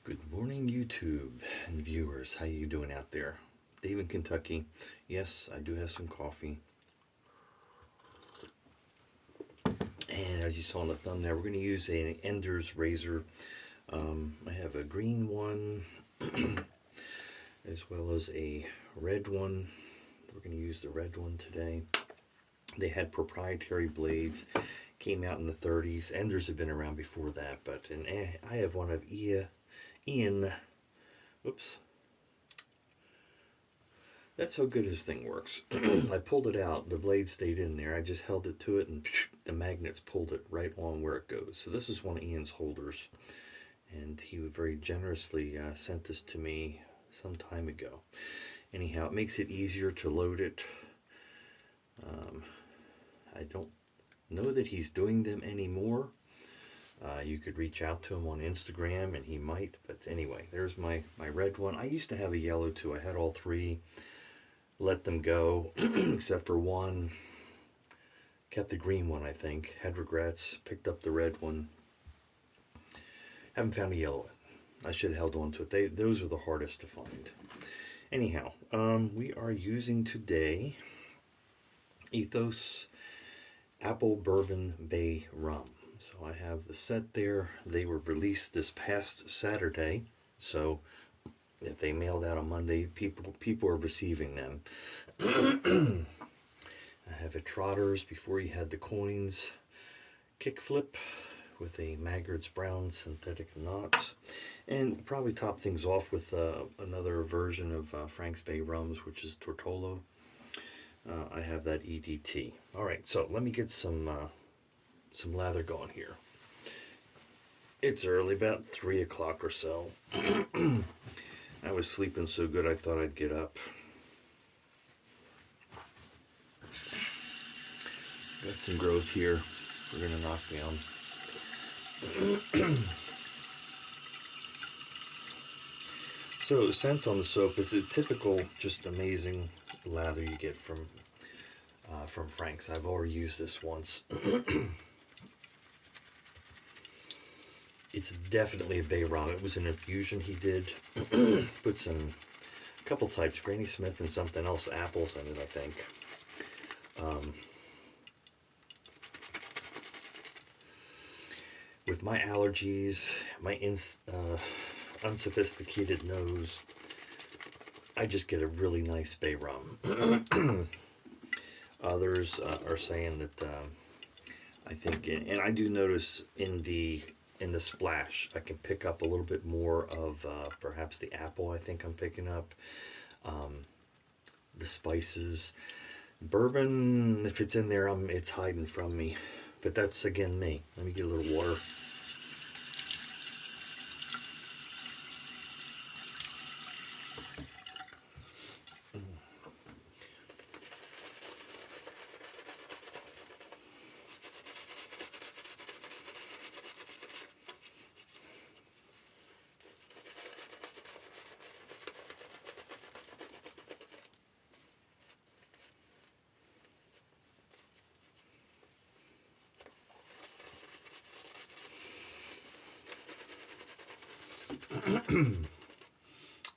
Good morning, YouTube and viewers. How you doing out there? Dave in Kentucky. Yes, I do have some coffee. And as you saw in the thumbnail, we're going to use an Ender's razor. I have a green one as well as a red one. We're going to use the red one today. They had proprietary blades. Came out in the 30s. Enders have been around before that, but I have one of Ian. Oops. That's how good his thing works. I pulled it out, the blade stayed in there. I just held it to it and the magnets pulled it right on where it goes. So this is one of Ian's holders, and he very generously sent this to me some time ago. Anyhow, it makes it easier to load it. I don't know that he's doing them anymore. You could reach out to him on Instagram and he might, but anyway, there's my red one. I used to have a yellow too. I had all three, let them go except for one. Kept the green one, I think. Had regrets, picked up the red one. Haven't found a yellow one. I should have held on to it. Those are the hardest to find. Anyhow, we are using today Ethos Apple Bourbon Bay Rum. So I have the set there. They were released this past Saturday. So if they mailed out on Monday, people are receiving them. I have a Trotter's before you had the coins. Kickflip with a Maggard's Brown synthetic knot. And probably top things off with another version of Frank's Bay Rums, which is Tortola. I have that EDT. Alright, so let me get some lather going here. It's early, about 3 o'clock or so. I was sleeping so good I thought I'd get up. Got some growth here we're going to knock down. So the scent on the soap is a typical, just amazing lather you get from Frank's. I've already used this once. It's definitely a bay rum. It was an infusion he did. Put a couple types, Granny Smith and something else, apples in it, I think. With my allergies, my unsophisticated nose, I just get a really nice bay rum. Others are saying that I think, and I do notice in the splash, I can pick up a little bit more of perhaps the apple. I think I'm picking up the spices. Bourbon, if it's in there, it's hiding from me. But that's again me. Let me get a little water.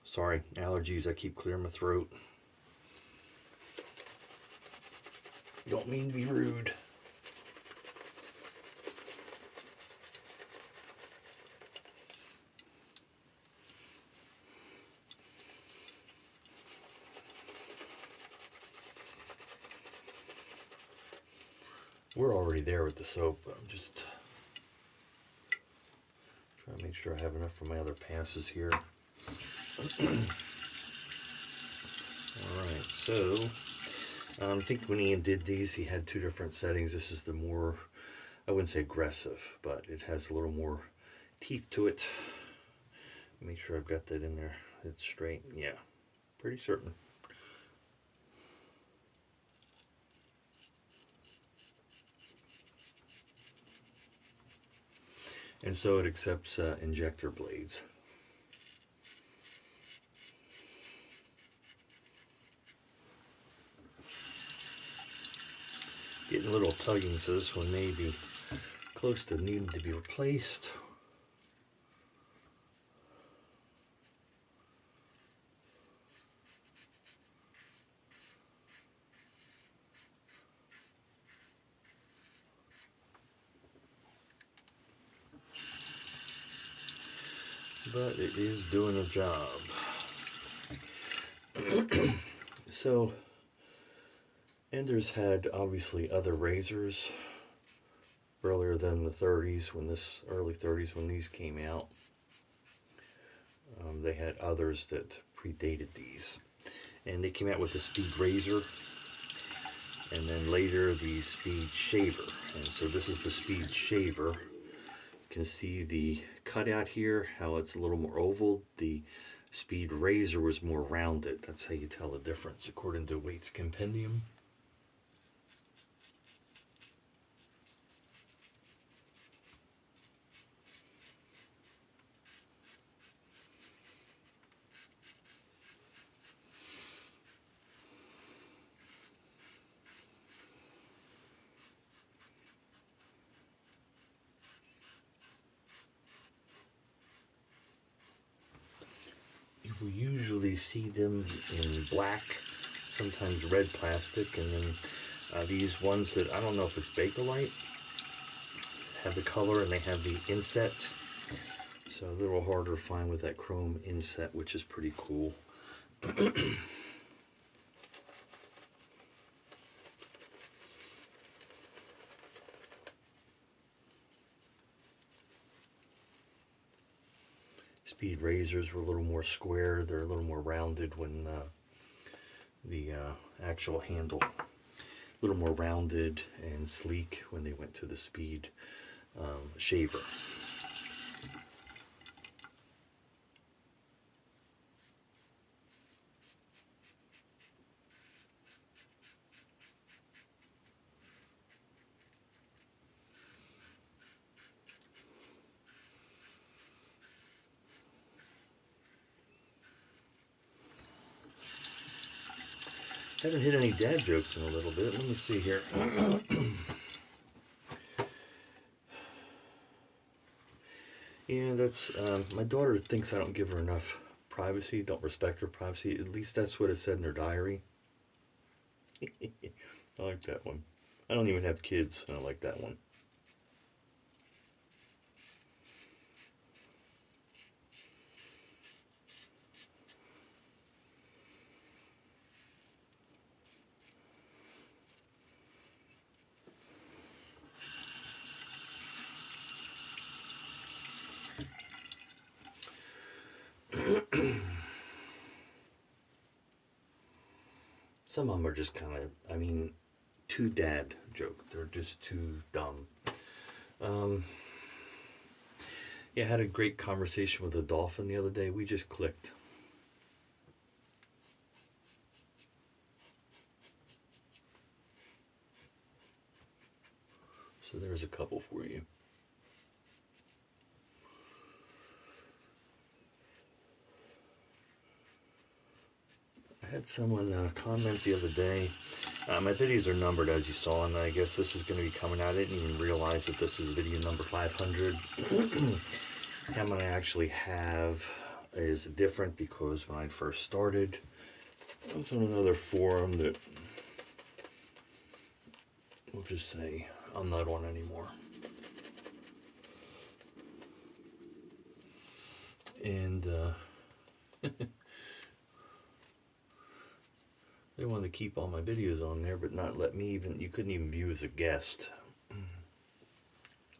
Sorry, allergies, I keep clearing my throat. Don't mean to be rude. We're already there with the soap, but I'm just trying to make sure I have enough for my other passes here. Alright, so I think when Ian did these, he had two different settings. This is the more, I wouldn't say aggressive, but it has a little more teeth to it. Make sure I've got that in there. It's straight. Yeah, pretty certain. And so it accepts injector blades. Getting a little tugging, so this one may be close to needing to be replaced. but it is doing a job. So, Ender's had obviously other razors earlier than the 30s, early 30s when these came out. They had others that predated these, and they came out with the Speed Razor, and then later the Speed Shaver. And so this is the Speed Shaver. You can see the cutout here, how it's a little more oval. The Speed Razor was more rounded. That's how you tell the difference according to Waite's Compendium. You will usually see them in black, sometimes red plastic, and then these ones that, I don't know if it's Bakelite, have the color and they have the inset. So a little harder to find with that chrome inset, which is pretty cool. Speed razors were a little more square. They're a little more rounded when the actual handle, a little more rounded and sleek when they went to the Speed Shaver. Haven't hit any dad jokes in a little bit. Let me see here. Yeah, that's, my daughter thinks I don't give her enough privacy, don't respect her privacy. At least that's what it said in her diary. I like that one. I don't even have kids, and I like that one. Some of them are just kind of, I mean, too dad joke. They're just too dumb. Yeah, I had a great conversation with a dolphin the other day. We just clicked. So there's a couple for you. I had someone comment the other day. My videos are numbered, as you saw, and I guess this is going to be coming out. I didn't even realize that this is video number 500. How many I actually have is different because when I first started, I was on another forum that, we'll just say, I'm not on anymore. And they wanted to keep all my videos on there, but not let me even, you couldn't even view as a guest.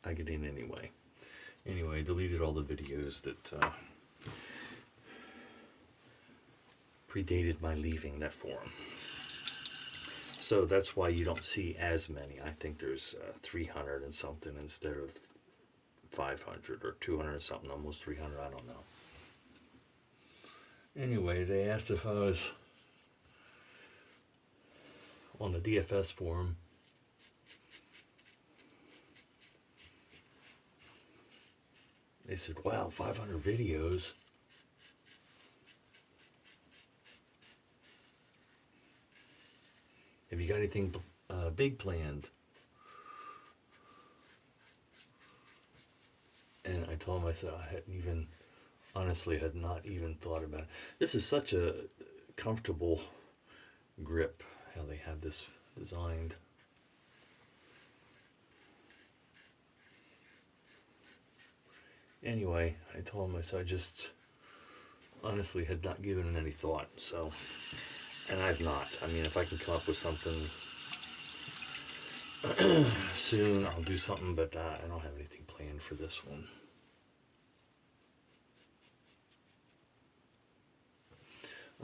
I get in anyway. Anyway, I deleted all the videos that predated my leaving that forum. So that's why you don't see as many. I think there's 300 and something instead of 500 or 200 and something, almost 300, I don't know. Anyway, they asked if I was on the DFS forum. They said, wow, 500 videos. Have you got anything big planned? And I told them, I said, I hadn't even, honestly, had not even thought about it. This is such a comfortable grip, how they have this designed. Anyway, I told him, I just honestly had not given it any thought, so, and I've not. I mean, if I can come up with something soon, I'll do something, but I don't have anything planned for this one.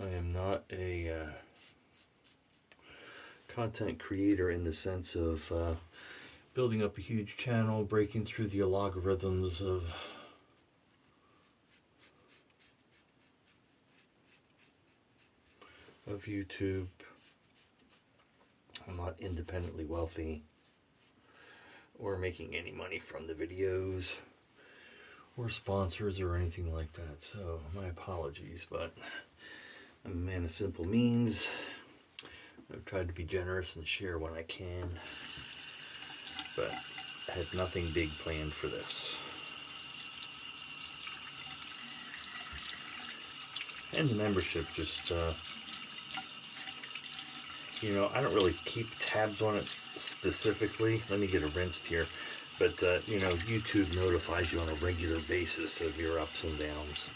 I am not a content creator in the sense of building up a huge channel, breaking through the algorithms of YouTube. I'm not independently wealthy or making any money from the videos or sponsors or anything like that, so my apologies, but I'm a man of simple means. I've tried to be generous and share when I can, but I had nothing big planned for this. And the membership just, you know, I don't really keep tabs on it specifically. Let me get it rinsed here. But, you know, YouTube notifies you on a regular basis of your ups and downs.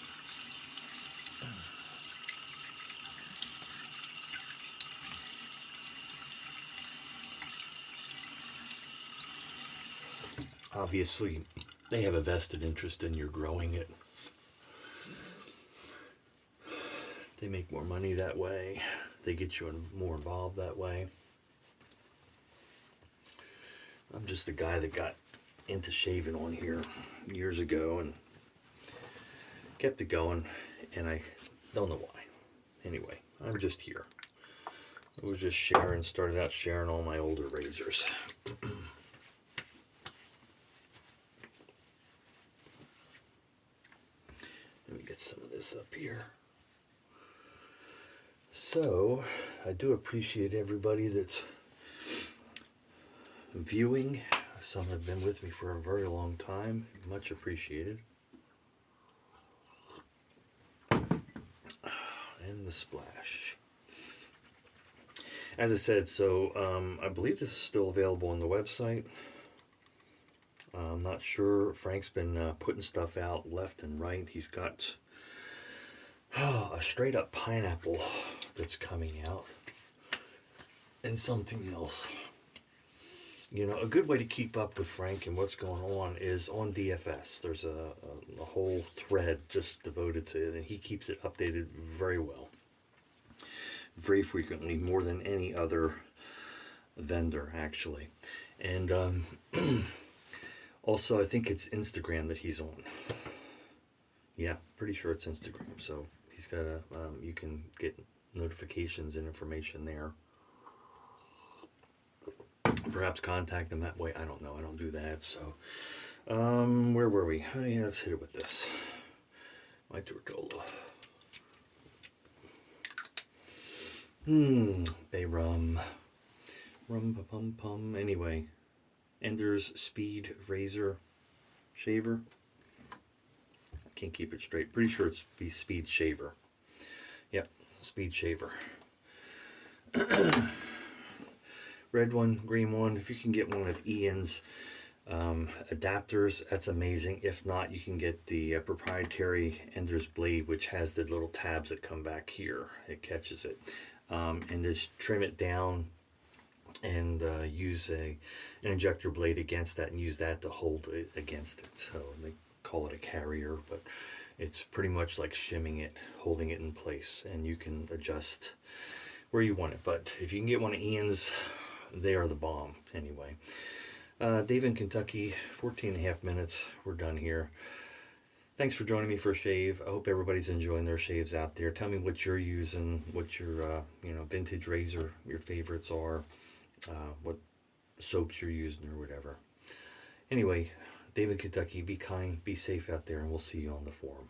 Obviously, they have a vested interest in your growing it. They make more money that way. They get you more involved that way. I'm just the guy that got into shaving on here years ago and kept it going, and I don't know why. Anyway, I'm just here. I was just started out sharing all my older razors. Let me get some of this up here. So, I do appreciate everybody that's viewing. Some have been with me for a very long time. Much appreciated. And the splash. As I said, so I believe this is still available on the website. I'm not sure. Frank's been putting stuff out left and right. He's got a straight up pineapple that's coming out. And something else. You know, a good way to keep up with Frank and what's going on is on DFS. There's a whole thread just devoted to it, and he keeps it updated very well. Very frequently, more than any other vendor, actually. And also, I think it's Instagram that he's on. Yeah, pretty sure it's Instagram. So he's got you can get notifications and information there. Perhaps contact them that way. I don't know. I don't do that. So, where were we? Oh, yeah, let's hit it with this. My Tortola. Bay rum. Rum-pa-pum-pum. Anyway, Ender's Speed Razor Shaver. I can't keep it straight. Pretty sure it's Speed Shaver. Yep, Speed Shaver. Red one, green one. If you can get one of Ian's adapters, that's amazing. If not, you can get the proprietary Ender's Blade, which has the little tabs that come back here. It catches it. And just trim it down and use an injector blade against that and use that to hold it against it. So they call it a carrier, but it's pretty much like shimming it, holding it in place, and you can adjust where you want it. But if you can get one of Ian's, they are the bomb. Anyway, Dave in Kentucky, 14.5 minutes. We're done here. Thanks for joining me for a shave. I hope everybody's enjoying their shaves out there. Tell me what you're using, what your vintage razor, your favorites are, what soaps you're using or whatever. Anyway, Dave in Kentucky, be kind, be safe out there, and we'll see you on the forum.